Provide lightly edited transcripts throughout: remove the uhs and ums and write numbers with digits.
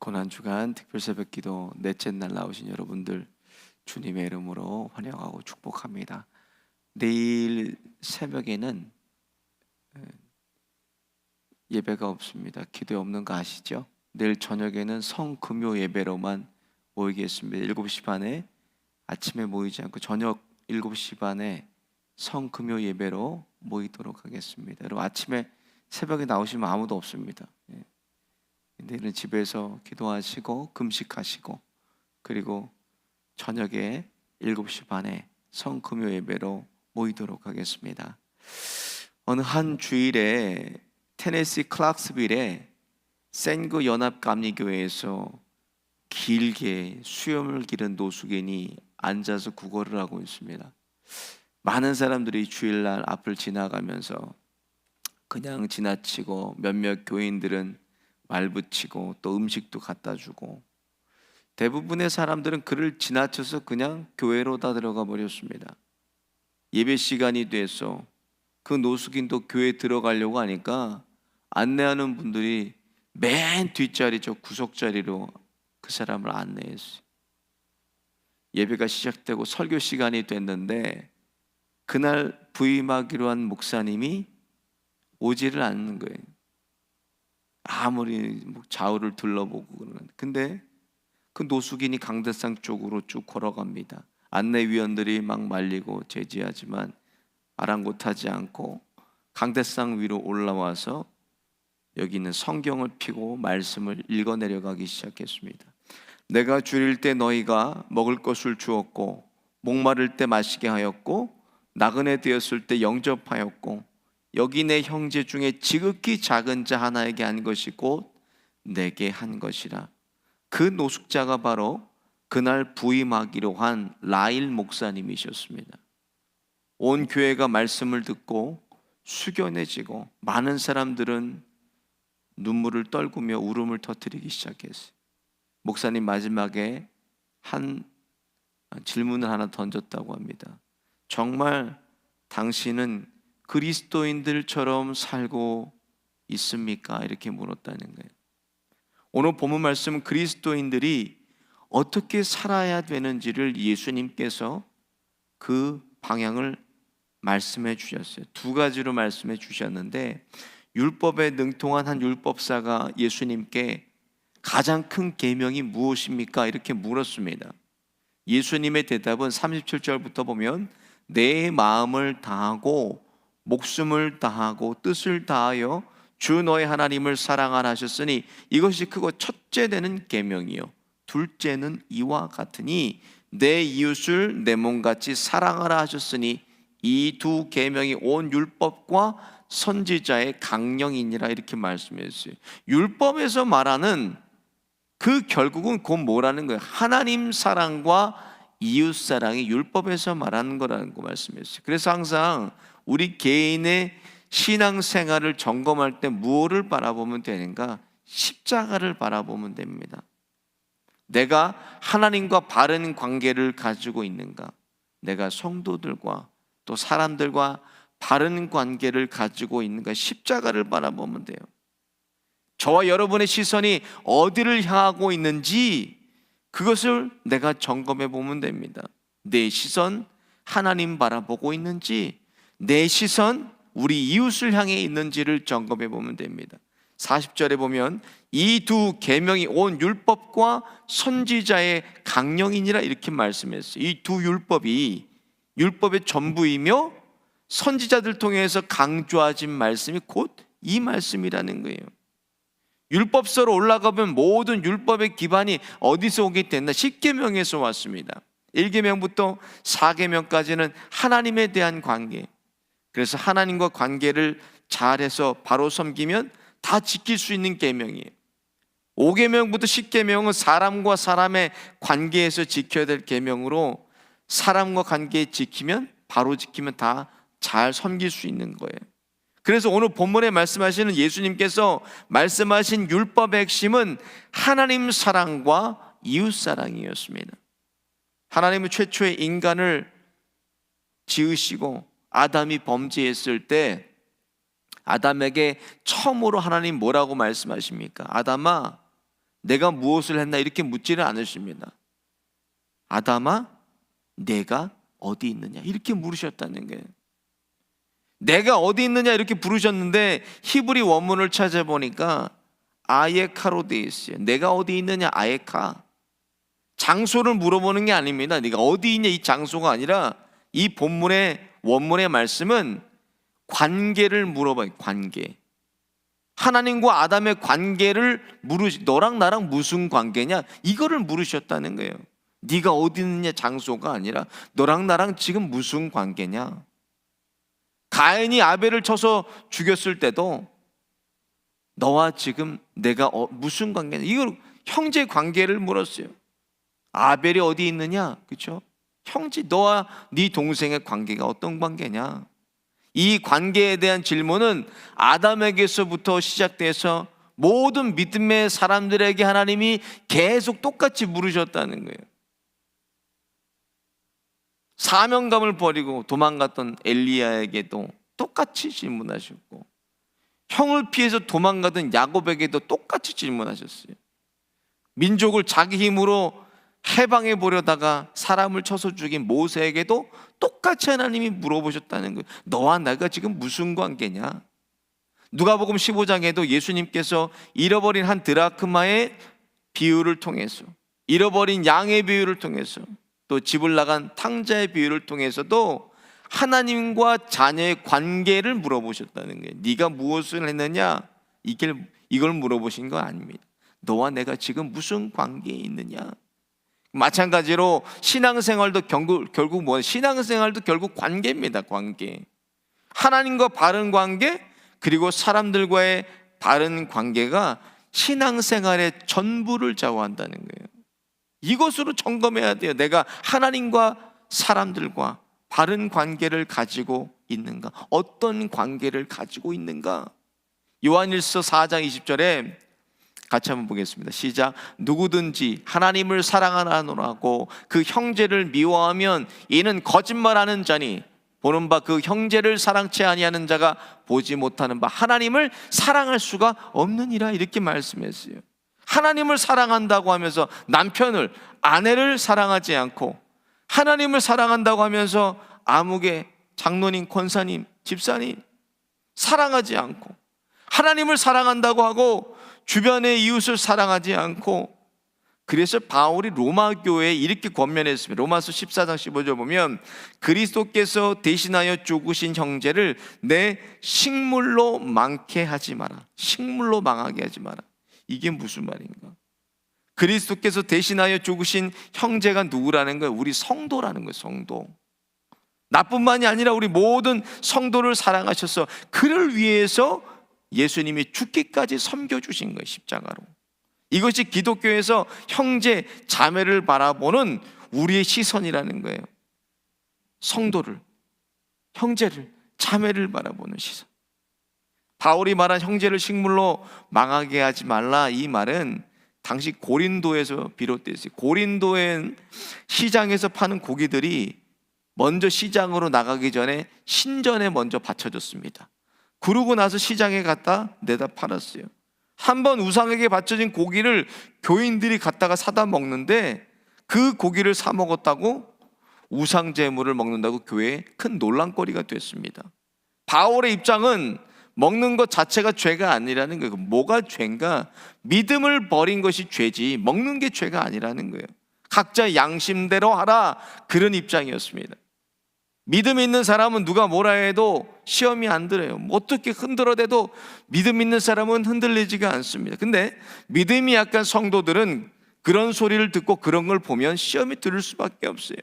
고난주간 특별새벽기도 넷째 날 나오신 여러분들 주님의 이름으로 환영하고 축복합니다. 내일 새벽에는 예배가 없습니다. 기도에 없는 거 아시죠? 내일 저녁에는 성금요 예배로만 모이겠습니다. 7시 반에 아침에 모이지 않고 저녁 7시 반에 성금요 예배로 모이도록 하겠습니다. 여러분 아침에 새벽에 나오시면 아무도 없습니다. 내일은 집에서 기도하시고 금식하시고 그리고 저녁에 7시 반에 성금요 예배로 모이도록 하겠습니다. 어느 한 주일에 테네시 클락스빌의 센그 연합감리교회에서 길게 수염을 기른 노숙인이 앉아서 구걸을 하고 있습니다. 많은 사람들이 주일날 앞을 지나가면서 그냥 지나치고 몇몇 교인들은 말 붙이고 또 음식도 갖다 주고 대부분의 사람들은 그를 지나쳐서 그냥 교회로 다 들어가 버렸습니다. 예배 시간이 돼서 그 노숙인도 교회에 들어가려고 하니까 안내하는 분들이 맨 뒷자리 저 구석자리로 그 사람을 안내했어요. 예배가 시작되고 설교 시간이 됐는데 그날 부임하기로 한 목사님이 오지를 않는 거예요. 아무리 좌우를 둘러보고 그러는데 근데 그 노숙인이 강대상 쪽으로 쭉 걸어갑니다. 안내위원들이 막 말리고 제지하지만 아랑곳하지 않고 강대상 위로 올라와서 여기 있는 성경을 펴고 말씀을 읽어내려가기 시작했습니다. 내가 줄일 때 너희가 먹을 것을 주었고 목마를 때 마시게 하였고 나그네 되었을 때 영접하였고 여기 내 형제 중에 지극히 작은 자 하나에게 한 것이 곧 내게 한 것이라. 그 노숙자가 바로 그날 부임하기로 한 라일 목사님이셨습니다. 온 교회가 말씀을 듣고 숙연해지고 많은 사람들은 눈물을 떨구며 울음을 터뜨리기 시작했어요. 목사님 마지막에 한 질문을 하나 던졌다고 합니다. 정말 당신은 그리스도인들처럼 살고 있습니까? 이렇게 물었다는 거예요. 오늘 본문 말씀은 그리스도인들이 어떻게 살아야 되는지를 예수님께서 그 방향을 말씀해 주셨어요. 두 가지로 말씀해 주셨는데 율법에 능통한 한 율법사가 예수님께 가장 큰 계명이 무엇입니까? 이렇게 물었습니다. 예수님의 대답은 37절부터 보면 내 마음을 다하고 목숨을 다하고 뜻을 다하여 주 너의 하나님을 사랑하라 하셨으니 이것이 크고 첫째 되는 계명이요 둘째는 이와 같으니 내 이웃을 내 몸같이 사랑하라 하셨으니 이 두 계명이 온 율법과 선지자의 강령이니라 이렇게 말씀했어요. 율법에서 말하는 그 결국은 곧 뭐라는 거예요? 하나님 사랑과 이웃 사랑이 율법에서 말하는 거라는 거 말씀했어요. 그래서 항상 우리 개인의 신앙생활을 점검할 때 무엇을 바라보면 되는가? 십자가를 바라보면 됩니다. 내가 하나님과 바른 관계를 가지고 있는가? 내가 성도들과 또 사람들과 바른 관계를 가지고 있는가? 십자가를 바라보면 돼요. 저와 여러분의 시선이 어디를 향하고 있는지 그것을 내가 점검해 보면 됩니다. 내 시선 하나님 바라보고 있는지 내 시선 우리 이웃을 향해 있는지를 점검해 보면 됩니다. 40절에 보면 이 두 계명이 온 율법과 선지자의 강령이니라 이렇게 말씀했어요. 이 두 율법이 율법의 전부이며 선지자들 통해서 강조하신 말씀이 곧 이 말씀이라는 거예요. 율법서로 올라가면 모든 율법의 기반이 어디서 오게 됐나? 10계명에서 왔습니다. 1계명부터 4계명까지는 하나님에 대한 관계, 그래서 하나님과 관계를 잘해서 바로 섬기면 다 지킬 수 있는 계명이에요. 5계명부터 10계명은 사람과 사람의 관계에서 지켜야 될 계명으로 사람과 관계 지키면 바로 지키면 다 잘 섬길 수 있는 거예요. 그래서 오늘 본문에 말씀하시는 예수님께서 말씀하신 율법의 핵심은 하나님 사랑과 이웃 사랑이었습니다. 하나님은 최초의 인간을 지으시고 아담이 범죄했을 때 아담에게 처음으로 하나님 뭐라고 말씀하십니까? 아담아, 내가 무엇을 했나 이렇게 묻지는 않으십니다. 아담아, 내가 어디 있느냐 이렇게 물으셨다는 거예요. 내가 어디 있느냐 이렇게 부르셨는데 히브리 원문을 찾아보니까 아예카로 되어 있어요. 내가 어디 있느냐, 아예카. 장소를 물어보는 게 아닙니다. 네가 어디 있냐 이 장소가 아니라 이 본문의 원문의 말씀은 관계를 물어봐요. 관계. 하나님과 아담의 관계를 너랑 나랑 무슨 관계냐 이거를 물으셨다는 거예요. 네가 어디 있느냐 장소가 아니라 너랑 나랑 지금 무슨 관계냐. 가인이 아벨을 쳐서 죽였을 때도 너와 지금 내가 무슨 관계냐, 이걸 형제 관계를 물었어요. 아벨이 어디 있느냐, 그렇죠? 형제, 너와 네 동생의 관계가 어떤 관계냐. 이 관계에 대한 질문은 아담에게서부터 시작돼서 모든 믿음의 사람들에게 하나님이 계속 똑같이 물으셨다는 거예요. 사명감을 버리고 도망갔던 엘리야에게도 똑같이 질문하셨고, 형을 피해서 도망가던 야곱에게도 똑같이 질문하셨어요. 민족을 자기 힘으로 해방해 보려다가 사람을 쳐서 죽인 모세에게도 똑같이 하나님이 물어보셨다는 거예요. 너와 내가 지금 무슨 관계냐. 누가복음 15장에도 예수님께서 잃어버린 한 드라크마의 비유를 통해서, 잃어버린 양의 비유를 통해서, 또 집을 나간 탕자의 비유를 통해서도 하나님과 자녀의 관계를 물어보셨다는 거예요. 네가 무엇을 했느냐, 이걸 물어보신 거 아닙니다. 너와 내가 지금 무슨 관계에 있느냐. 마찬가지로 신앙생활도 결국 뭐예요? 신앙생활도 결국 관계입니다. 관계. 하나님과 바른 관계, 그리고 사람들과의 바른 관계가 신앙생활의 전부를 좌우한다는 거예요. 이것으로 점검해야 돼요. 내가 하나님과 사람들과 바른 관계를 가지고 있는가? 어떤 관계를 가지고 있는가? 요한일서 4장 20절에 같이 한번 보겠습니다. 시작. 누구든지 하나님을 사랑하노라고 그 형제를 미워하면 이는 거짓말하는 자니 보는 바 그 형제를 사랑치 아니하는 자가 보지 못하는 바 하나님을 사랑할 수가 없느니라. 이렇게 말씀했어요. 하나님을 사랑한다고 하면서 남편을, 아내를 사랑하지 않고, 하나님을 사랑한다고 하면서 아무개, 장로님, 권사님, 집사님 사랑하지 않고, 하나님을 사랑한다고 하고 주변의 이웃을 사랑하지 않고, 그래서 바울이 로마 교회에 이렇게 권면했습니다. 로마서 14장 15절 보면 그리스도께서 대신하여 죽으신 형제를 내 식물로 망케 하지 마라. 식물로 망하게 하지 마라. 이게 무슨 말인가? 그리스도께서 대신하여 죽으신 형제가 누구라는 거예요? 우리 성도라는 거예요. 성도. 나뿐만이 아니라 우리 모든 성도를 사랑하셔서 그를 위해서 예수님이 죽기까지 섬겨주신 거예요. 십자가로. 이것이 기독교에서 형제, 자매를 바라보는 우리의 시선이라는 거예요. 성도를, 형제를, 자매를 바라보는 시선. 바울이 말한 형제를 식물로 망하게 하지 말라, 이 말은 당시 고린도에서 비롯됐어요. 고린도엔 시장에서 파는 고기들이 먼저 시장으로 나가기 전에 신전에 먼저 바쳐졌습니다. 그러고 나서 시장에 갖다 내다 팔았어요. 한번 우상에게 바쳐진 고기를 교인들이 갖다가 사다 먹는데 그 고기를 사 먹었다고 우상 제물을 먹는다고 교회에 큰 논란거리가 됐습니다. 바울의 입장은 먹는 것 자체가 죄가 아니라는 거예요. 뭐가 죄인가? 믿음을 버린 것이 죄지 먹는 게 죄가 아니라는 거예요. 각자 양심대로 하라, 그런 입장이었습니다. 믿음 있는 사람은 누가 뭐라 해도 시험이 안 들어요. 어떻게 흔들어대도 믿음 있는 사람은 흔들리지가 않습니다. 근데 믿음이 약한 성도들은 그런 소리를 듣고 그런 걸 보면 시험이 들을 수밖에 없어요.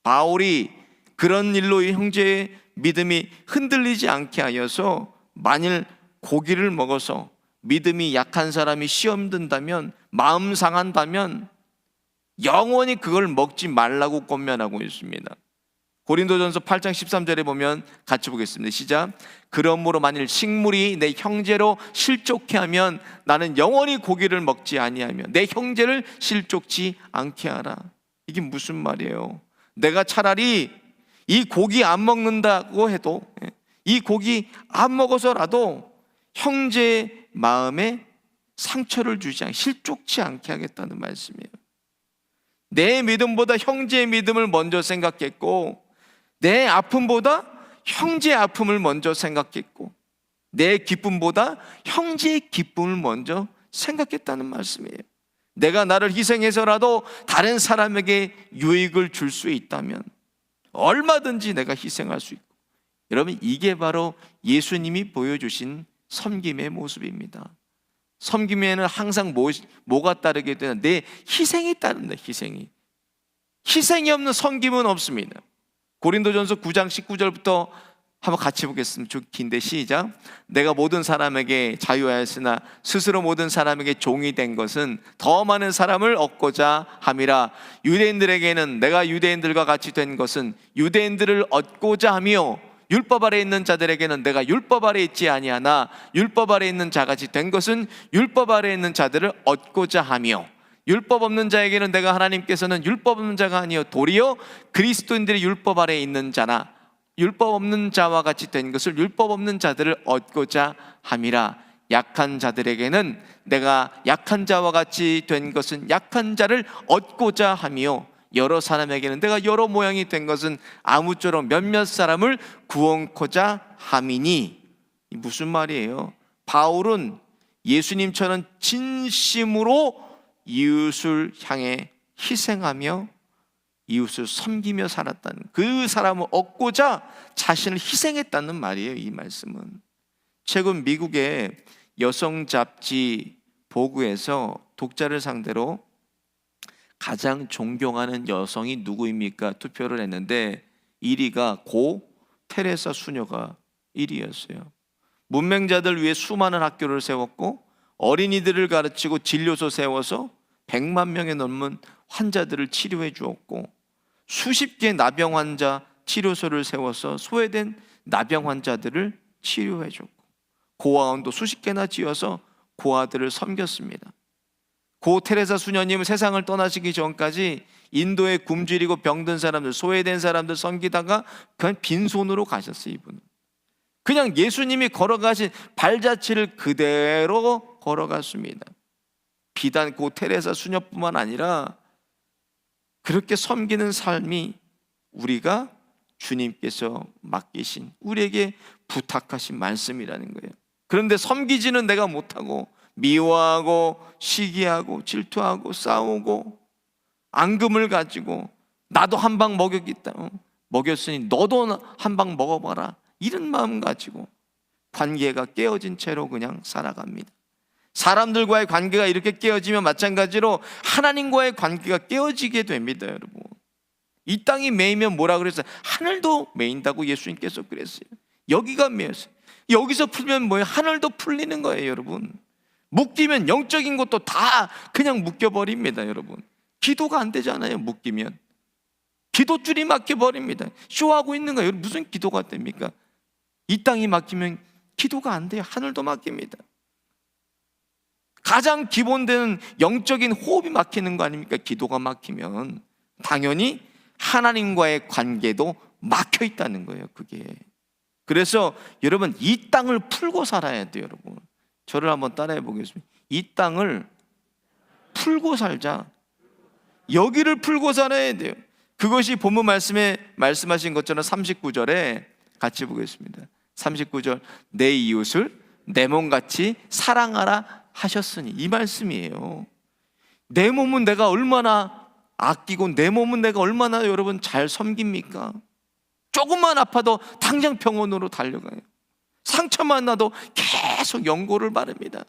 바울이 그런 일로 형제의 믿음이 흔들리지 않게 하여서 만일 고기를 먹어서 믿음이 약한 사람이 시험 든다면, 마음 상한다면 영원히 그걸 먹지 말라고 권면하고 있습니다. 고린도전서 8장 13절에 보면 같이 보겠습니다. 시작. 그러므로 만일 식물이 내 형제로 실족케 하면 나는 영원히 고기를 먹지 아니하며 내 형제를 실족치 않게 하라. 이게 무슨 말이에요? 내가 차라리 이 고기 안 먹는다고 해도, 이 고기 안 먹어서라도 형제의 마음에 상처를 주지 않게, 실족치 않게 하겠다는 말씀이에요. 내 믿음보다 형제의 믿음을 먼저 생각했고, 내 아픔보다 형제의 아픔을 먼저 생각했고, 내 기쁨보다 형제의 기쁨을 먼저 생각했다는 말씀이에요. 내가 나를 희생해서라도 다른 사람에게 유익을 줄 수 있다면 얼마든지 내가 희생할 수 있고, 여러분, 이게 바로 예수님이 보여주신 섬김의 모습입니다. 섬김에는 항상 뭐가 따르게 되나? 내 희생이 따른다. 희생이 없는 섬김은 없습니다. 고린도전서 9장 19절부터 한번 같이 보겠습니다. 좀 긴데 시작. 내가 모든 사람에게 자유하였으나 스스로 모든 사람에게 종이 된 것은 더 많은 사람을 얻고자 함이라. 유대인들에게는 내가 유대인들과 같이 된 것은 유대인들을 얻고자 하며, 율법 아래 있는 자들에게는 내가 율법 아래 있지 아니하나 율법 아래 있는 자같이 된 것은 율법 아래 있는 자들을 얻고자 하며, 율법 없는 자에게는 내가 하나님께서는 율법 없는 자가 아니요 도리어 그리스도인들이 율법 아래 있는 자나 율법 없는 자와 같이 된 것을 율법 없는 자들을 얻고자 함이라. 약한 자들에게는 내가 약한 자와 같이 된 것은 약한 자를 얻고자 하며, 여러 사람에게는 내가 여러 모양이 된 것은 아무쪼록 몇몇 사람을 구원코자 함이니. 무슨 말이에요? 바울은 예수님처럼 진심으로 이웃을 향해 희생하며 이웃을 섬기며 살았다는, 그 사람을 얻고자 자신을 희생했다는 말이에요. 이 말씀은 최근 미국의 여성 잡지 보그에서 독자를 상대로 가장 존경하는 여성이 누구입니까? 투표를 했는데 1위가 고 테레사 수녀가 1위였어요. 문맹자들 위해 수많은 학교를 세웠고, 어린이들을 가르치고 진료소 세워서 100만 명에 넘는 환자들을 치료해 주었고, 수십 개의 나병 환자 치료소를 세워서 소외된 나병 환자들을 치료해 줬고, 고아원도 수십 개나 지어서 고아들을 섬겼습니다. 고 테레사 수녀님은 세상을 떠나시기 전까지 인도에 굶주리고 병든 사람들, 소외된 사람들 섬기다가 그냥 빈손으로 가셨어요. 이분은 그냥 예수님이 걸어가신 발자취를 그대로 걸어갔습니다. 비단 고 테레사 수녀뿐만 아니라 그렇게 섬기는 삶이 우리가 주님께서 맡기신, 우리에게 부탁하신 말씀이라는 거예요. 그런데 섬기지는 내가 못하고 미워하고 시기하고 질투하고 싸우고 앙금을 가지고 나도 한 방 먹였겠다, 먹였으니 너도 한 방 먹어봐라, 이런 마음 가지고 관계가 깨어진 채로 그냥 살아갑니다. 사람들과의 관계가 이렇게 깨어지면 마찬가지로 하나님과의 관계가 깨어지게 됩니다. 여러분, 이 땅이 메이면 뭐라 그랬어요? 하늘도 메인다고 예수님께서 그랬어요. 여기가 메였어요. 여기서 풀면 뭐예요? 하늘도 풀리는 거예요. 여러분, 묶이면 영적인 것도 다 그냥 묶여버립니다. 여러분, 기도가 안 되잖아요. 묶이면 기도줄이 막혀버립니다. 쇼하고 있는 거예요. 무슨 기도가 됩니까? 이 땅이 막히면 기도가 안 돼요. 하늘도 막힙니다. 가장 기본되는 영적인 호흡이 막히는 거 아닙니까? 기도가 막히면 당연히 하나님과의 관계도 막혀 있다는 거예요. 그게. 그래서 여러분, 이 땅을 풀고 살아야 돼요. 여러분, 저를 한번 따라해 보겠습니다. 이 땅을 풀고 살자. 여기를 풀고 살아야 돼요. 그것이 본문 말씀에 말씀하신 것처럼 39절에 같이 보겠습니다. 39절, 내 이웃을 내 몸같이 사랑하라 하셨으니, 이 말씀이에요. 내 몸은 내가 얼마나 아끼고 내 몸은 내가 얼마나 여러분 잘 섬깁니까? 조금만 아파도 당장 병원으로 달려가요. 상처만 나도 계속 연고를 바릅니다.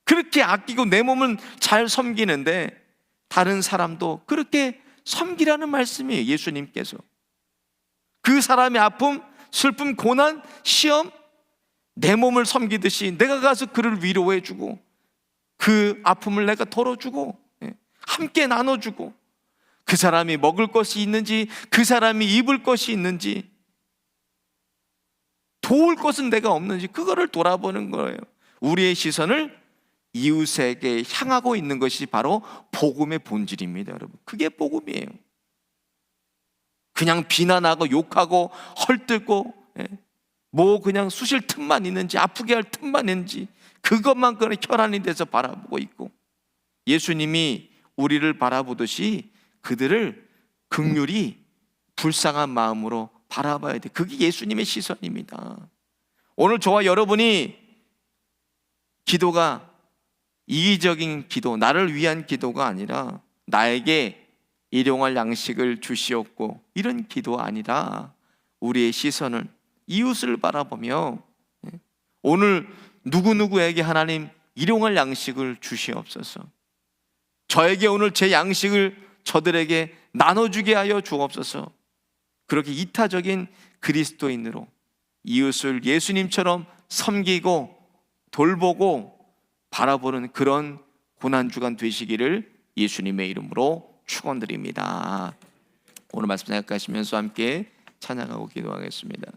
그렇게 아끼고 내 몸은 잘 섬기는데 다른 사람도 그렇게 섬기라는 말씀이에요. 예수님께서 그 사람의 아픔, 슬픔, 고난, 시험, 내 몸을 섬기듯이 내가 가서 그를 위로해주고 그 아픔을 내가 덜어주고 함께 나눠주고, 그 사람이 먹을 것이 있는지, 그 사람이 입을 것이 있는지, 도울 것은 내가 없는지, 그거를 돌아보는 거예요. 우리의 시선을 이웃에게 향하고 있는 것이 바로 복음의 본질입니다. 여러분, 그게 복음이에요. 그냥 비난하고 욕하고 헐뜯고 뭐 그냥 쑤실 틈만 있는지, 아프게 할 틈만 있는지, 그것만 그런 혈안이 돼서 바라보고 있고, 예수님이 우리를 바라보듯이 그들을 긍휼히 불쌍한 마음으로 바라봐야 돼. 그게 예수님의 시선입니다. 오늘 저와 여러분이 기도가 이기적인 기도, 나를 위한 기도가 아니라 나에게 일용할 양식을 주시옵고, 이런 기도 아니라 우리의 시선을 이웃을 바라보며, 오늘 누구누구에게 하나님 일용할 양식을 주시옵소서, 저에게 오늘 제 양식을 저들에게 나눠주게 하여 주옵소서, 그렇게 이타적인 그리스도인으로 이웃을 예수님처럼 섬기고 돌보고 바라보는 그런 고난주간 되시기를 예수님의 이름으로 축원드립니다. 오늘 말씀 생각하시면서 함께 찬양하고 기도하겠습니다.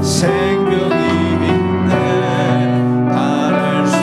생명이 있네, 바랄 수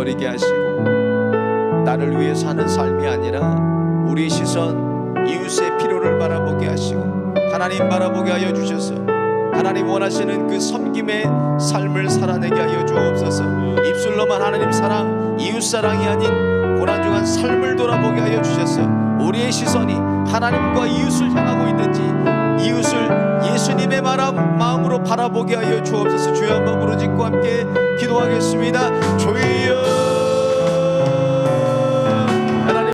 버리게 하시고 나를 위해 사는 삶이 아니라 우리 시선 이웃의 필요를 바라보게 하시고 하나님 바라보게 하여 주셔서 하나님 원하시는 그 섬김의 삶을 살아내게 하여 주옵소서. 입술로만 하나님 사랑, 이웃 사랑이 아닌 고난중한 삶을 돌아보게 하여 주셔서 우리의 시선이 하나님과 이웃을 향하고 있는지 이웃을 예수님의 마음으로 바라보게 하여 주옵소서. 주여 한번 부르짖고 함께 기도하겠습니다. 주여